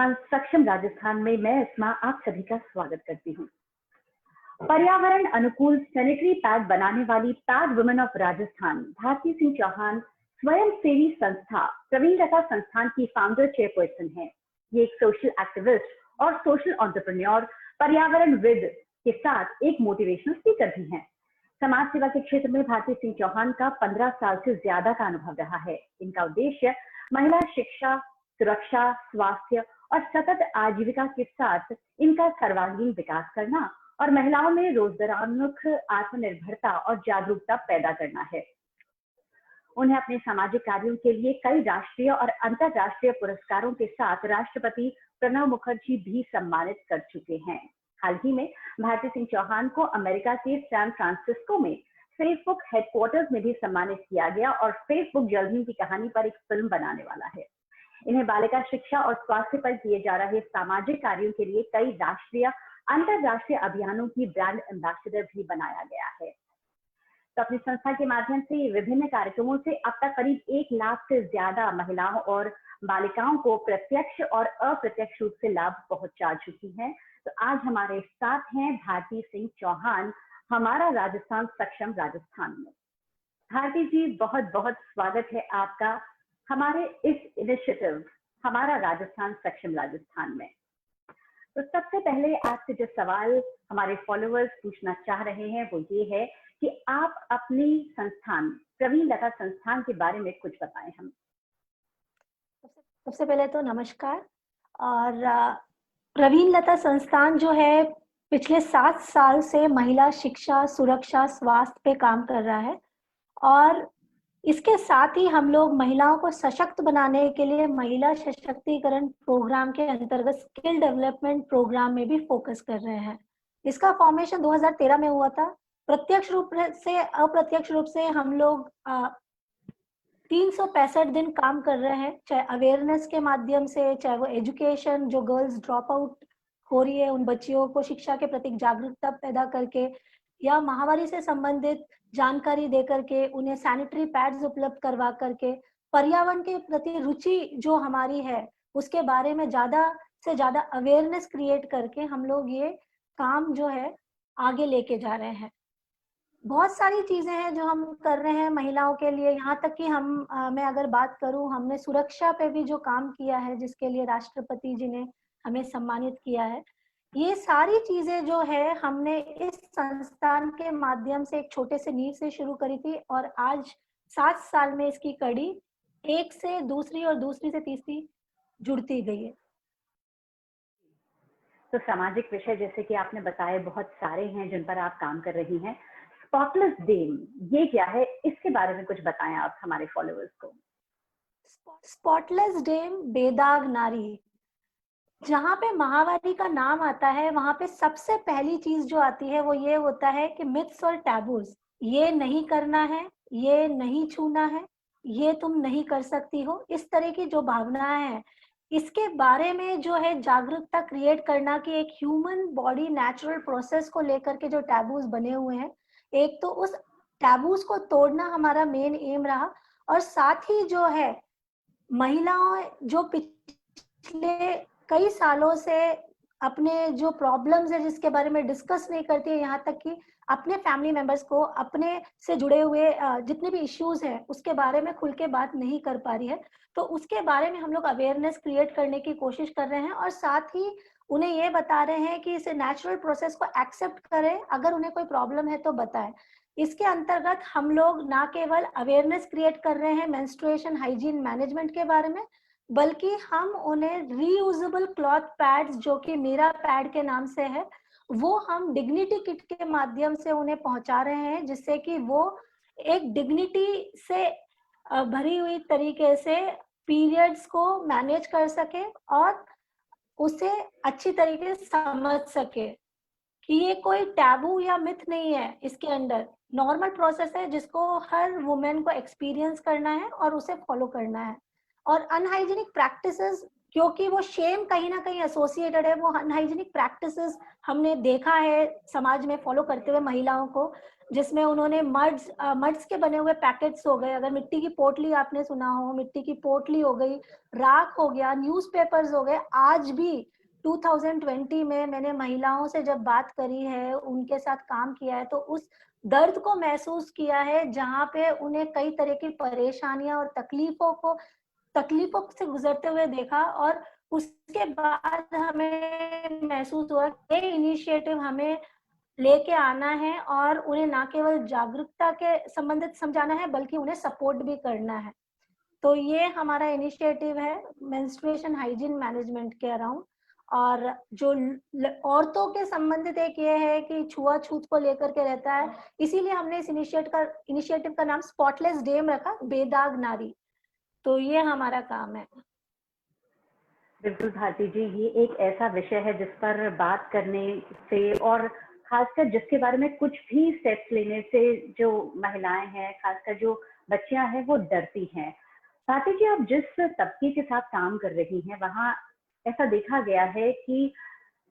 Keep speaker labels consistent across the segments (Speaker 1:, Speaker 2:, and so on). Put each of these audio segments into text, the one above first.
Speaker 1: राजस्थान सक्षम राजस्थान में मैं इसमा आप सभी का स्वागत करती हूँ। पर्यावरण अनुकूल सैनिटरी पैड बनाने वाली pad women of Rajasthan Bharti Singh Chauhan स्वयं सेवी संस्था प्रवीण लता संस्थान की फाउंडर चेयरपर्सन है। ये एक सोशल एक्टिविस्ट और सोशल एंटरप्रेन्योर, पर्यावरणविद के साथ एक मोटिवेशनल स्पीकर भी हैं। समाज सेवा के क्षेत्र में भारती सिंह चौहान का 15 साल से ज्यादा का अनुभव रहा है। इनका उद्देश्य महिला शिक्षा, सुरक्षा, स्वास्थ्य और सतत आजीविका के साथ इनका सर्वांगीण विकास करना और महिलाओं में रोजगारोन्मुख आत्मनिर्भरता और जागरूकता पैदा करना है। उन्हें अपने सामाजिक कार्यों के लिए कई राष्ट्रीय और अंतर्राष्ट्रीय पुरस्कारों के साथ राष्ट्रपति प्रणब मुखर्जी भी सम्मानित कर चुके हैं। हाल ही में भारती सिंह चौहान को अमेरिका के सैन फ्रांसिस्को में फेसबुक हेडक्वार्टर्स में भी सम्मानित किया गया और फेसबुक जर्नी की कहानी पर एक फिल्म बनाने वाला है। इन्हें बालिका शिक्षा और स्वास्थ्य पर किए जा रहे सामाजिक कार्यों के लिए कई राष्ट्रीय अंतर्राष्ट्रीय अभियानों की ब्रांड एम्बेसडर भी बनाया गया है। तो अपनी संस्था के माध्यम से विभिन्न कार्यक्रमों से अब तक करीब 1 लाख से ज्यादा महिलाओं और बालिकाओं को प्रत्यक्ष और अप्रत्यक्ष रूप से लाभ पहुंचा चुकी हैं। तो आज हमारे साथ हैं भारती सिंह चौहान, हमारा राजस्थान सक्षम राजस्थान में। भारती जी, बहुत बहुत स्वागत है आपका हमारे इस इनिशिएटिव हमारा राजस्थान सक्षम राजस्थान में। तो सबसे पहले आपसे जो सवाल हमारे फॉलोअर्स पूछना चाह रहे हैं वो ये है कि आप अपनी संस्थान प्रवीण लता संस्थान के बारे में कुछ बताएं हमें।
Speaker 2: सबसे पहले तो नमस्कार। और प्रवीण लता संस्थान जो है पिछले 7 साल से महिला शिक्षा, सुरक्षा, स्वास्थ्य पे काम कर रहा है और इसके साथ ही हम लोग महिलाओं को सशक्त बनाने के लिए महिला सशक्तिकरण प्रोग्राम के अंतर्गत स्किल डेवलपमेंट प्रोग्राम में भी फोकस कर रहे हैं। इसका फॉर्मेशन 2013 में हुआ था। प्रत्यक्ष रूप से अप्रत्यक्ष रूप से हम लोग 365 दिन काम कर रहे हैं, चाहे अवेयरनेस के माध्यम से, चाहे वो एजुकेशन, जो गर्ल्स ड्रॉप आउट हो रही है उन बच्चियों को शिक्षा के प्रति जागरूकता पैदा करके, या महामारी से संबंधित जानकारी दे करके, उन्हें सैनिटरी पैड्स उपलब्ध करवा करके, पर्यावरण के प्रति रुचि जो हमारी है उसके बारे में ज्यादा से ज्यादा अवेयरनेस क्रिएट करके हम लोग ये काम जो है आगे लेके जा रहे हैं। बहुत सारी चीजें हैं जो हम कर रहे हैं महिलाओं के लिए, यहाँ तक कि मैं अगर बात करूं, हमने सुरक्षा पे भी जो काम किया है जिसके लिए राष्ट्रपति जी ने हमें सम्मानित किया है। ये सारी चीजें जो है हमने इस संस्थान के माध्यम से एक छोटे से नींव से शुरू करी थी और आज 7 साल में इसकी कड़ी एक से दूसरी और दूसरी से तीसरी जुड़ती गई है।
Speaker 1: तो सामाजिक विषय जैसे कि आपने बताए बहुत सारे हैं जिन पर आप काम कर रही हैं। स्पॉटलेस डे ये क्या है, इसके बारे में कुछ बताएं आप हमारे फॉलोअर्स को।
Speaker 2: स्पॉटलेस डे बेदाग नारी, जहाँ पे महावारी का नाम आता है वहां पे सबसे पहली चीज जो आती है वो ये होता है कि मिथ्स और टैबूज, ये नहीं करना है, ये नहीं छूना है, ये तुम नहीं कर सकती हो, इस तरह की जो भावनाएं हैं इसके बारे में जो है जागरूकता क्रिएट करना कि एक ह्यूमन बॉडी नेचुरल प्रोसेस को लेकर के जो टैबूज बने हुए हैं, एक तो उस टैबूज को तोड़ना हमारा मेन एम रहा और साथ ही जो है महिलाओं जो पिछले कई सालों से अपने जो प्रॉब्लम्स है जिसके बारे में डिस्कस नहीं करती है, यहाँ तक कि अपने फैमिली मेंबर्स को अपने से जुड़े हुए जितने भी इश्यूज हैं उसके बारे में खुल के बात नहीं कर पा रही है, तो उसके बारे में हम लोग अवेयरनेस क्रिएट करने की कोशिश कर रहे हैं और साथ ही उन्हें ये बता रहे हैं कि इस नेचुरल प्रोसेस को एक्सेप्ट करें, अगर उन्हें कोई प्रॉब्लम है तो बताएं। इसके अंतर्गत हम लोग ना केवल अवेयरनेस क्रिएट कर रहे हैं मेंस्ट्रुएशन हाइजीन मैनेजमेंट के बारे में, बल्कि हम उन्हें रीयूजेबल क्लॉथ पैड्स जो कि मेरा पैड के नाम से है वो हम डिग्निटी किट के माध्यम से उन्हें पहुंचा रहे हैं, जिससे कि वो एक डिग्निटी से भरी हुई तरीके से पीरियड्स को मैनेज कर सके और उसे अच्छी तरीके से समझ सके कि ये कोई टैबू या मिथ नहीं है, इसके अंदर नॉर्मल प्रोसेस है जिसको हर वुमेन को एक्सपीरियंस करना है और उसे फॉलो करना है। और अनहाइजीनिक प्रैक्टिसेस क्योंकि वो शेम कहीं ना कहीं एसोसिएटेड है, वो अनहाइजीनिक प्रैक्टिसेस हमने देखा है समाज में फॉलो करते हुए महिलाओं को, जिसमें उन्होंने मड्स के बने हुए पैकेट्स हो गए, अगर मिट्टी की पोटली आपने सुना हो, मिट्टी की पोटली हो गई, राख हो गया, न्यूज़पेपर्स हो गए। आज भी 2020 में मैंने महिलाओं से जब बात करी है, उनके साथ काम किया है, तो उस दर्द को महसूस किया है जहाँ पे उन्हें कई तरह की परेशानियां और तकलीफों से गुजरते हुए देखा। और उसके बाद हमें महसूस हुआ कि ये इनिशिएटिव हमें लेके आना है और उन्हें ना केवल जागरूकता के संबंधित समझाना है, बल्कि उन्हें सपोर्ट भी करना है। तो ये हमारा इनिशिएटिव है मेंस्ट्रुएशन हाइजीन मैनेजमेंट के अराउंड। और जो औरतों के संबंधित एक ये है कि छुआछूत को लेकर के रहता है, इसीलिए हमने इस इनिशिएटिव का नाम स्पॉटलेस डे में रखा, बेदाग नारी। तो ये हमारा काम है।
Speaker 1: बिल्कुल भारती जी, ये एक ऐसा विषय है जिस पर बात करने से और खासकर जिसके बारे में कुछ भी स्टेप्स लेने से जो महिलाएं हैं, खासकर जो बच्चियां हैं, वो डरती हैं। भारती जी, आप जिस तबके के साथ काम कर रही हैं, वहाँ ऐसा देखा गया है कि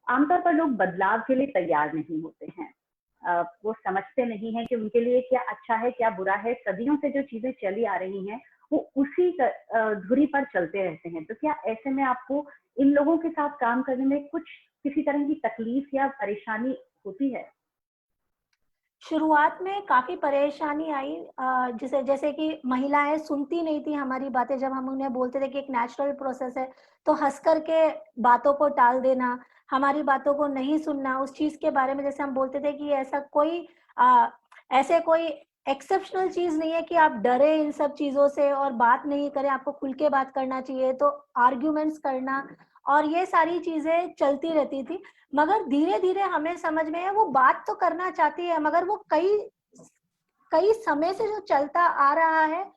Speaker 1: आमतौर पर लोग बदलाव के लिए तैयार नहीं होते हैं। वो समझते नहीं हैं कि उनके लिए क्या अच्छा है, क्या बुरा है। सदियों से जो चीजें चली आ रही हैं, वो उसी धुरी पर चलते रहते हैं। तो क्या ऐसे में आपको इन लोगों के साथ काम करने में कुछ किसी तरह की तकलीफ या परेशानी होती है?
Speaker 2: शुरुआत में काफी परेशानी आई, जैसे जैसे कि महिलाएं सुनती नहीं थी हमारी बातें। जब हम उन्हें बोलते थे कि एक नेचुरल प्रोसेस है, तो हंस करके बातों को टाल देना, हमारी बातों को नहीं सुनना, उस चीज के बारे में जैसे हम बोलते थे कि ऐसे कोई एक्सेप्शनल चीज नहीं है कि आप डरे इन सब चीजों से और बात नहीं करें, आपको खुल के बात करना चाहिए, तो आर्ग्यूमेंट्स करना और ये सारी चीजें चलती रहती थी। मगर धीरे धीरे हमें समझ में है वो बात तो करना चाहती है, मगर वो कई कई समय से जो चलता आ रहा है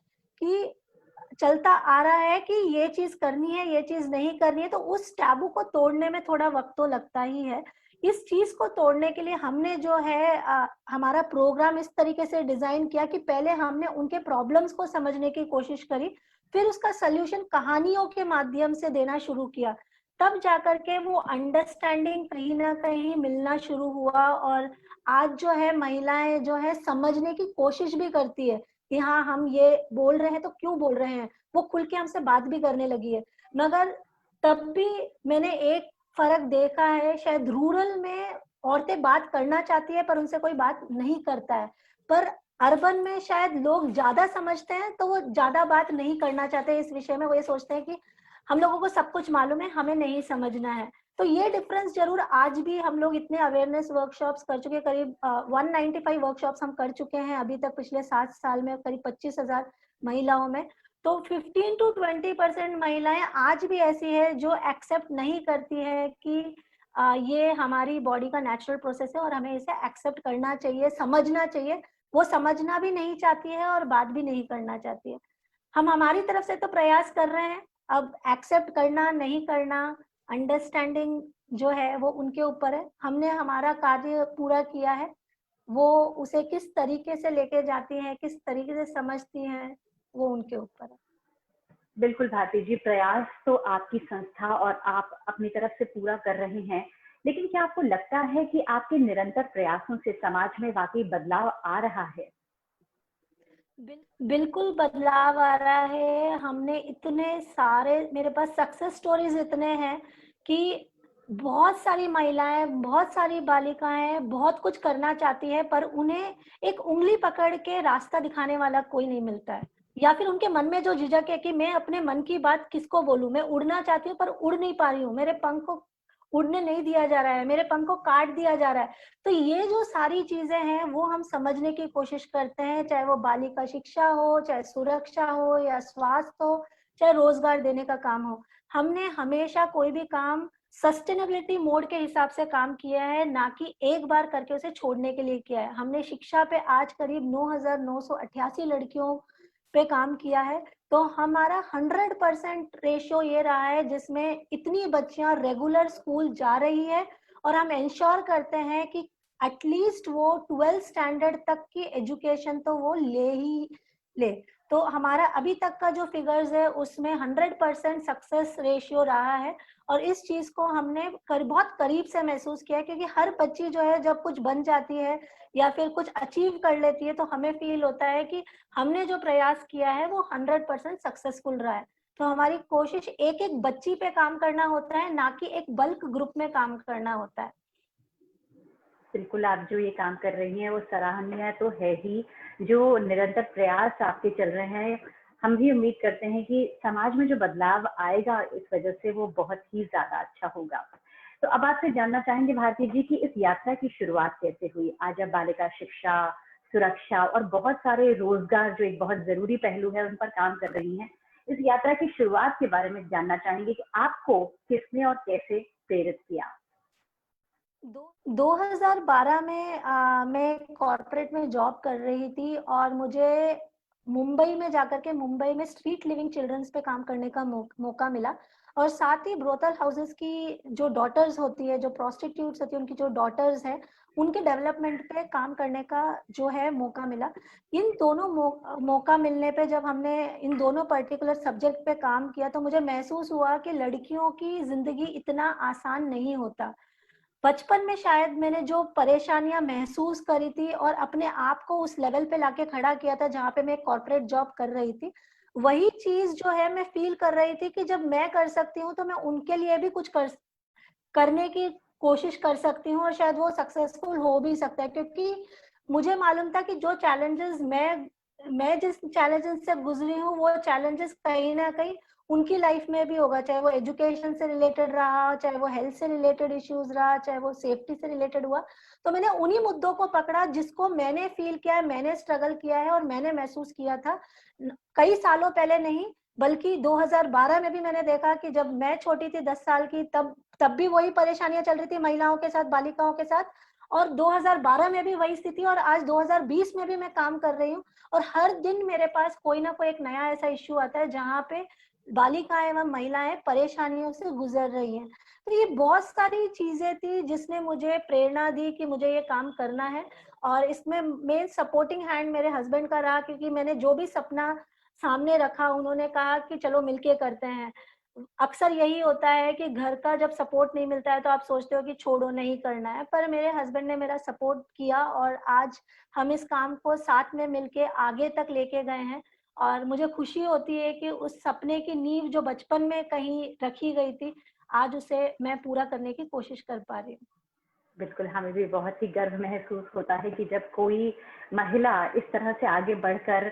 Speaker 2: कि ये चीज करनी है, ये चीज नहीं करनी है, तो उस टैबू को तोड़ने में थोड़ा वक्त तो लगता ही है। इस चीज को तोड़ने के लिए हमने जो है हमारा प्रोग्राम इस तरीके से डिजाइन किया कि पहले हमने उनके प्रॉब्लम्स को समझने की कोशिश करी, फिर उसका सल्यूशन कहानियों के माध्यम से देना शुरू किया। तब जाकर के वो अंडरस्टैंडिंग कहीं ना कहीं मिलना शुरू हुआ। और आज जो है महिलाएं जो है समझने की कोशिश भी करती है कि हाँ, हम ये बोल रहे हैं तो क्यों बोल रहे हैं, वो खुल के हमसे बात भी करने लगी है। मगर तब भी मैंने एक फर्क देखा है, शायद रूरल में औरतें बात करना चाहती है पर उनसे कोई बात नहीं करता है, पर अर्बन में शायद लोग ज्यादा समझते हैं तो वो ज्यादा बात नहीं करना चाहते इस विषय में। वो ये सोचते हैं कि हम लोगों को सब कुछ मालूम है, हमें नहीं समझना है। तो ये डिफरेंस जरूर आज भी हम लोग इतने अवेयरनेस वर्कशॉप्स कर चुके हैं, करीब 195 वर्कशॉप्स हम कर चुके हैं अभी तक पिछले 7 साल में, करीब 25,000 महिलाओं में। तो 15 to 20% महिलाएं आज भी ऐसी है जो एक्सेप्ट नहीं करती है कि ये हमारी बॉडी का नेचुरल प्रोसेस है और हमें इसे एक्सेप्ट करना चाहिए, समझना चाहिए। वो समझना भी नहीं चाहती है और बात भी नहीं करना चाहती है। हम हमारी तरफ से तो प्रयास कर रहे हैं, अब एक्सेप्ट करना नहीं करना, अंडरस्टैंडिंग जो है वो उनके ऊपर है। हमने हमारा कार्य पूरा किया है, वो उसे किस तरीके से लेके जाती हैं, किस तरीके से समझती हैं, वो उनके ऊपर है।
Speaker 1: बिल्कुल भारती जी, प्रयास तो आपकी संस्था और आप अपनी तरफ से पूरा कर रहे हैं, लेकिन क्या आपको लगता है कि आपके निरंतर प्रयासों से समाज में वाकई बदलाव आ रहा है?
Speaker 2: बिल्कुल बदलाव आ रहा है। हमने इतने सारे, मेरे पास सक्सेस स्टोरीज इतने हैं कि बहुत सारी महिलाएं, बहुत सारी बालिकाएं बहुत कुछ करना चाहती है, पर उन्हें एक उंगली पकड़ के रास्ता दिखाने वाला कोई नहीं मिलता है। या फिर उनके मन में जो झिझक है कि मैं अपने मन की बात किसको बोलूं, मैं उड़ना चाहती हूँ पर उड़ नहीं पा रही हूँ, मेरे पंख को उड़ने नहीं दिया जा रहा है, मेरे पंख को काट दिया जा रहा है। तो ये जो सारी चीजें हैं वो हम समझने की कोशिश करते हैं, चाहे वो बालिका शिक्षा हो, चाहे सुरक्षा हो, या स्वास्थ्य हो, चाहे रोजगार देने का काम हो। हमने हमेशा कोई भी काम सस्टेनेबिलिटी मोड के हिसाब से काम किया है, ना कि एक बार करके उसे छोड़ने के लिए किया है। हमने शिक्षा पे आज करीब 9,988 लड़कियों पे काम किया है। तो हमारा 100% रेशियो ये रहा है जिसमें इतनी बच्चियां रेगुलर स्कूल जा रही है, और हम इंश्योर करते हैं कि एटलीस्ट वो 12th स्टैंडर्ड तक की एजुकेशन तो वो ले ही ले। तो हमारा अभी तक का जो फिगर्स है उसमें 100% सक्सेस रेशियो रहा है। और इस चीज को हमने बहुत करीब से महसूस किया है, क्योंकि हर बच्ची जो है जब कुछ बन जाती है या फिर कुछ अचीव कर लेती है तो हमें फील होता है कि हमने जो प्रयास किया है वो 100% सक्सेसफुल रहा है। तो हमारी कोशिश एक एक बच्ची पे काम करना होता है, ना कि एक बल्क ग्रुप में काम करना होता है।
Speaker 1: बिल्कुल, आप जो ये काम कर रही हैं वो सराहनीय तो है ही। जो निरंतर प्रयास आपके चल रहे हैं, हम भी उम्मीद करते हैं कि समाज में जो बदलाव आएगा इस वजह से वो बहुत ही ज़्यादा अच्छा होगा। तो अब आपसे जानना चाहेंगे भारती जी कि इस यात्रा की शुरुआत कैसे हुई? आज आप बालिका शिक्षा, सुरक्षा और बहुत सारे रोजगार जो एक बहुत ज़रूरी पहलू है उन पर काम कर रही हैं। इस यात्रा की शुरुआत के बारे में जानना चाहेंगे कि आपको किसने और कैसे प्रेरित किया?
Speaker 2: 2012 में मैं कॉर्पोरेट में जॉब कर रही थी और मुझे मुंबई में जाकर के मुंबई में स्ट्रीट लिविंग चिल्ड्रंस पे काम करने का मौका मिला। और साथ ही ब्रोथल हाउसेस की जो डॉटर्स होती है, जो प्रोस्टिट्यूट्स होती है, उनकी जो डॉटर्स हैं, उनके डेवलपमेंट पे काम करने का जो है मौका मिला। इन दोनों मौका मिलने पे जब हमने इन दोनों पर्टिकुलर सब्जेक्ट पे काम किया तो मुझे महसूस हुआ कि लड़कियों की जिंदगी इतना आसान नहीं होता। बचपन में शायद मैंने जो परेशानियां महसूस करी थी और अपने आप को उस लेवल पे लाके खड़ा किया था जहाँ पे मैं कॉर्पोरेट जॉब कर रही थी, वही चीज जो है मैं फील कर रही थी कि जब मैं कर सकती हूँ तो मैं उनके लिए भी कुछ करने की कोशिश कर सकती हूँ और शायद वो सक्सेसफुल हो भी सकता है। क्योंकि मुझे मालूम था कि जो चैलेंजेस मैं जिस चैलेंजेस से गुजरी हूँ वो चैलेंजेस कहीं ना कहीं उनकी लाइफ में भी होगा, चाहे वो एजुकेशन से रिलेटेड रहा, चाहे वो हेल्थ से रिलेटेड इश्यूज रहा, चाहे वो सेफ्टी से रिलेटेड हुआ। तो मैंने उन्हीं मुद्दों को पकड़ा जिसको मैंने फील किया है, मैंने स्ट्रगल किया है और मैंने महसूस किया था कई सालों पहले नहीं, बल्कि 2012 में भी मैंने देखा कि जब मैं छोटी थी 10 साल की, तब भी वही परेशानियां चल रही थी महिलाओं के साथ, बालिकाओं के साथ। और 2012 में भी वही स्थिति और आज 2020 में भी मैं काम कर रही हूँ। और हर दिन मेरे पास कोई ना कोई एक नया ऐसा इश्यू आता है जहाँ पे बालिकाएं एवं महिलाएं परेशानियों से गुजर रही हैं। तो ये बहुत सारी चीजें थी जिसने मुझे प्रेरणा दी कि मुझे ये काम करना है। और इसमें मेन सपोर्टिंग हैंड मेरे हस्बैंड का रहा, क्योंकि मैंने जो भी सपना सामने रखा उन्होंने कहा कि चलो मिलके करते हैं। अक्सर यही होता है कि घर का जब सपोर्ट नहीं मिलता है तो आप सोचते हो कि छोड़ो नहीं करना है, पर मेरे हस्बैंड ने मेरा सपोर्ट किया और आज हम इस काम को साथ में मिलके आगे तक लेके गए हैं। और मुझे खुशी होती है कि उस सपने की नींव जो बचपन में कहीं रखी गई थी, आज उसे मैं पूरा करने की कोशिश कर पा रही हूँ।
Speaker 1: बिल्कुल, हमें भी बहुत ही गर्व महसूस होता है कि जब कोई महिला इस तरह से आगे बढ़कर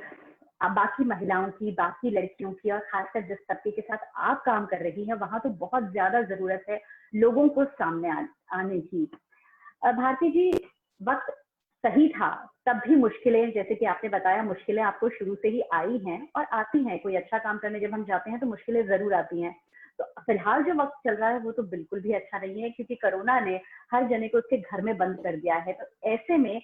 Speaker 1: बाकी महिलाओं की, बाकी लड़कियों की और खासकर जिस तबके के साथ आप काम कर रही हैं, वहाँ तो बहुत ज़्यादा ज़रूरत है लोगों को सामने आने की। भारती जी, वक़्त सही था, तब भी मुश्किलें जैसे कि आपने बताया मुश्किलें आपको शुरू से ही आई हैं और आती हैं, कोई अच्छा काम करने जब हम जाते हैं तो मुश्किलें ज़रूर आती हैं। तो फिलहाल जो वक़्त चल रहा है वो तो बिल्कुल भी अच्छा नहीं है क्योंकि कोरोना ने हर जने को उसके घर में बंद कर दिया है। तो ऐसे में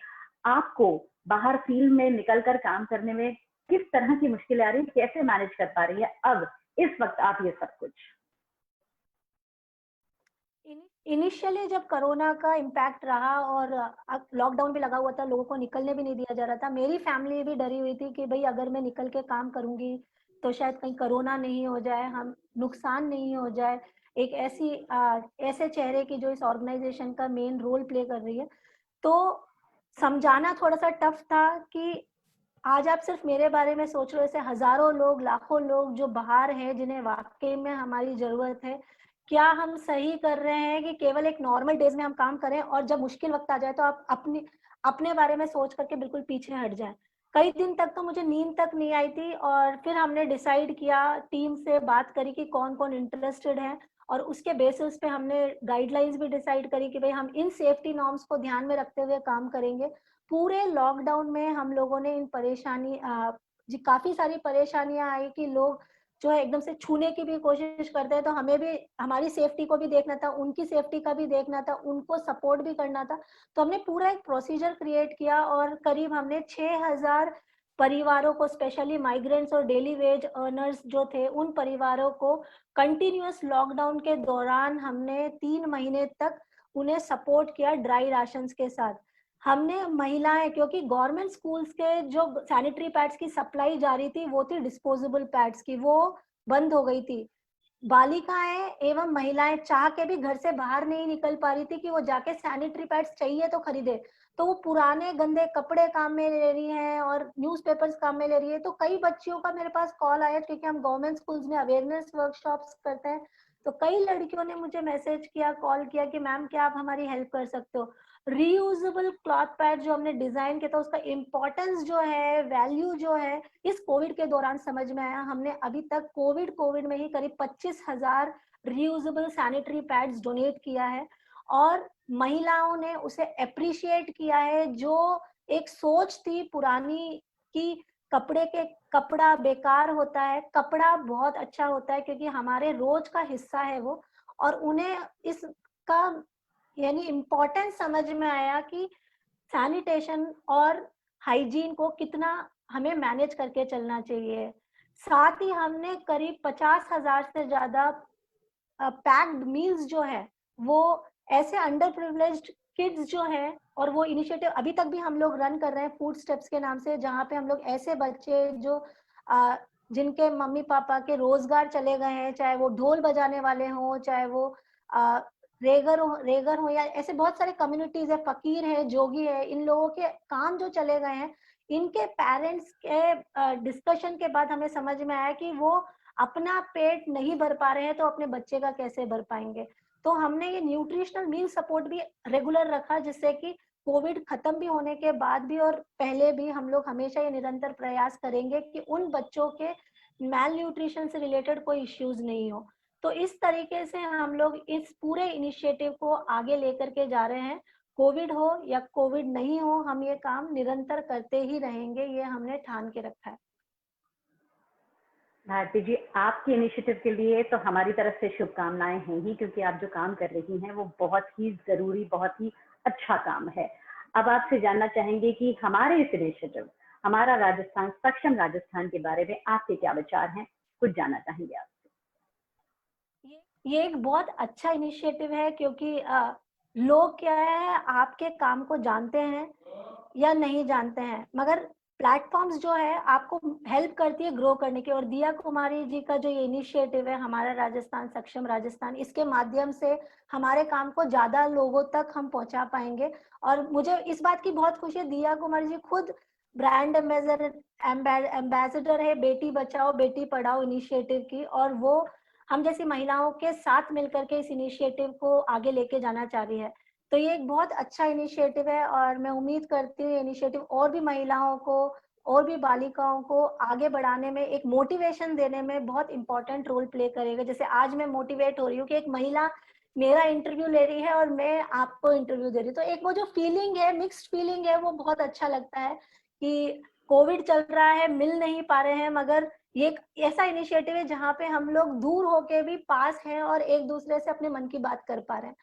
Speaker 1: आपको बाहर फील्ड में निकल कर काम करने में किस तरह की मुश्किलें आ रही हैं? कैसे मैनेज कर पा रही हैं अब इस वक़्त आप ये सब कुछ?
Speaker 2: इनिशियली जब कोरोना का इम्पैक्ट रहा और लॉकडाउन भी लगा हुआ था, लोगों को निकलने भी नहीं दिया जा रहा था, मेरी फैमिली भी डरी हुई थी कि भाई अगर मैं निकल के काम करूंगी तो शायद कहीं कोरोना नहीं हो जाए, हम नुकसान नहीं हो जाए एक ऐसे चेहरे की जो इस ऑर्गेनाइजेशन का मेन रोल प्ले कर रही है। तो समझाना थोड़ा सा टफ था कि आज आप सिर्फ मेरे बारे में सोच रहे हो, ऐसे हजारों लोग, लाखों लोग जो बाहर हैं जिन्हें वाकई में हमारी जरूरत है। क्या हम सही कर रहे हैं कि केवल एक नॉर्मल डेज में हम काम करें और जब मुश्किल वक्त आ जाए तो आप अपने अपने बारे में सोच करके बिल्कुल पीछे हट जाए। कई दिन तक तो मुझे नींद तक नहीं आई थी और फिर हमने डिसाइड किया, टीम से बात करी कि कौन कौन इंटरेस्टेड है और उसके बेसिस पे हमने गाइडलाइंस भी डिसाइड करी कि भाई हम इन सेफ्टी नॉर्म्स को ध्यान में रखते हुए काम करेंगे। पूरे लॉकडाउन में हम लोगों ने इन जी काफी सारी परेशानियां आई कि लोग जो है एकदम से छूने की भी कोशिश करते हैं, तो हमें भी हमारी सेफ्टी को भी देखना था, उनकी सेफ्टी का भी देखना था, उनको सपोर्ट भी करना था। तो हमने पूरा एक प्रोसीजर क्रिएट किया और करीब हमने 6000 परिवारों को, स्पेशली माइग्रेंट्स और डेली वेज अर्नर्स जो थे, उन परिवारों को कंटिन्यूअस लॉकडाउन के दौरान हमने 3 महीने तक उन्हें सपोर्ट किया ड्राई राशंस के साथ। हमने महिलाएं, क्योंकि गवर्नमेंट स्कूल्स के जो सैनिटरी पैड्स की सप्लाई जा रही थी वो थी डिस्पोजेबल पैड्स की, वो बंद हो गई थी। बालिकाएं एवं महिलाएं चाह के भी घर से बाहर नहीं निकल पा रही थी कि वो जाके सैनिटरी पैड्स चाहिए तो खरीदे, तो वो पुराने गंदे कपड़े काम में ले रही हैं और न्यूज़पेपर्स काम में ले रही है। तो कई बच्चियों का मेरे पास कॉल आया, क्योंकि हम गवर्नमेंट स्कूल्स में अवेयरनेस वर्कशॉप्स करते हैं, तो कई लड़कियों ने मुझे मैसेज किया, कॉल किया कि मैम क्या आप हमारी हेल्प कर सकते हो। रीयूजेबल क्लॉथ पैड जो हमने डिजाइन किया था उसका इम्पोर्टेंस जो है, वैल्यू जो है, इस कोविड के दौरान समझ में आया। हमने अभी तक कोविड में ही करीब 25,000 रीयूजेबल सैनिटरी पैड्स डोनेट किया है और महिलाओं ने उसे अप्रिशिएट किया है। जो एक सोच थी पुरानी कि कपड़ा बेकार होता है, कपड़ा बहुत अच्छा होता है क्योंकि हमारे रोज का हिस्सा है वो, और उन्हें इसका यानी इम्पोर्टेंस समझ में आया कि सैनिटेशन और हाइजीन को कितना हमें मैनेज करके चलना चाहिए। साथ ही हमने करीब 50,000 से ज्यादा पैक्ड मील्स जो है वो ऐसे अंडर प्रिविलेज्ड किड्स जो है, और वो इनिशिएटिव अभी तक भी हम लोग रन कर रहे हैं फूड स्टेप्स के नाम से, जहाँ पे हम लोग ऐसे बच्चे जो जिनके मम्मी पापा के रोजगार चले गए हैं, चाहे वो ढोल बजाने वाले हों, चाहे वो रेगर हो या ऐसे बहुत सारे कम्युनिटीज है, फकीर है, जोगी है, इन लोगों के काम जो चले गए हैं, इनके पेरेंट्स के डिस्कशन के बाद हमें समझ में आया कि वो अपना पेट नहीं भर पा रहे हैं तो अपने बच्चे का कैसे भर पाएंगे। तो हमने ये न्यूट्रिशनल मील सपोर्ट भी रेगुलर रखा, जिससे कि कोविड खत्म भी होने के बाद भी और पहले भी हम लोग हमेशा ये निरंतर प्रयास करेंगे कि उन बच्चों के मैल न्यूट्रिशन से रिलेटेड कोई इश्यूज नहीं हो। तो इस तरीके से हम लोग इस पूरे इनिशिएटिव को आगे लेकर के जा रहे हैं। कोविड हो या कोविड नहीं हो, हम ये काम निरंतर करते ही रहेंगे, ये हमने ठान के रखा है।
Speaker 1: भारती जी, आपके इनिशिएटिव के लिए तो हमारी तरफ से शुभकामनाएं हैं ही, क्योंकि आप जो काम कर रही हैं वो बहुत ही जरूरी, बहुत ही अच्छा काम है। अब आपसे जानना चाहेंगे कि हमारे इस इनिशिएटिव, हमारा राजस्थान, सक्षम राजस्थान के बारे में आपके क्या विचार हैं, कुछ जानना चाहेंगे आपसे।
Speaker 2: ये एक बहुत अच्छा इनिशिएटिव है, क्योंकि लोग क्या है, आपके काम को जानते हैं या नहीं जानते हैं, मगर प्लेटफॉर्म्स जो है आपको हेल्प करती है ग्रो करने की। और दिया कुमारी जी का जो ये इनिशिएटिव है, हमारा राजस्थान सक्षम राजस्थान, इसके माध्यम से हमारे काम को ज्यादा लोगों तक हम पहुंचा पाएंगे। और मुझे इस बात की बहुत खुशी है, दिया कुमारी जी खुद ब्रांड एम्बेसडर है बेटी बचाओ बेटी पढ़ाओ इनिशिएटिव की, और वो हम जैसी महिलाओं के साथ मिलकर के इस इनिशिएटिव को आगे लेके जाना चाह रही है। तो ये एक बहुत अच्छा इनिशिएटिव है और मैं उम्मीद करती हूँ ये इनिशिएटिव और भी महिलाओं को और भी बालिकाओं को आगे बढ़ाने में, एक मोटिवेशन देने में बहुत इंपॉर्टेंट रोल प्ले करेगा। जैसे आज मैं मोटिवेट हो रही हूँ कि एक महिला मेरा इंटरव्यू ले रही है और मैं आपको इंटरव्यू दे रही हूँ, तो एक वो जो फीलिंग है, मिक्स्ड फीलिंग है, वो बहुत अच्छा लगता है कि कोविड चल रहा है, मिल नहीं पा रहे हैं, मगर ये एक ऐसा इनिशिएटिव है जहाँ पे हम लोग दूर होके भी पास हैं और एक दूसरे से अपने मन की बात कर पा रहे हैं।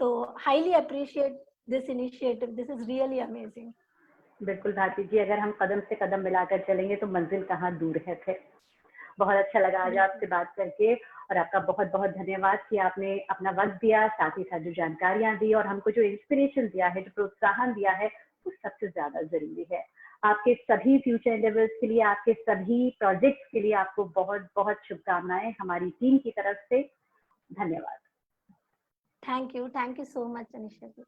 Speaker 2: तो highly appreciate this initiative, this is really amazing.
Speaker 1: बिल्कुल भारती जी, अगर हम कदम से कदम मिलाकर चलेंगे तो मंजिल कहाँ दूर है फिर। बहुत अच्छा लगा आज आपसे बात करके, और आपका बहुत बहुत धन्यवाद कि आपने अपना वक्त दिया, साथ ही साथ जो जानकारियां दी और हमको जो इंस्पिरेशन दिया है, जो प्रोत्साहन दिया है, वो सबसे ज्यादा जरूरी है। आपके सभी फ्यूचर एंडेवर्स के लिए, आपके सभी प्रोजेक्ट्स के लिए आपको बहुत बहुत शुभकामनाएं हमारी टीम की तरफ से। धन्यवाद।
Speaker 2: Thank you so much Anisha ji.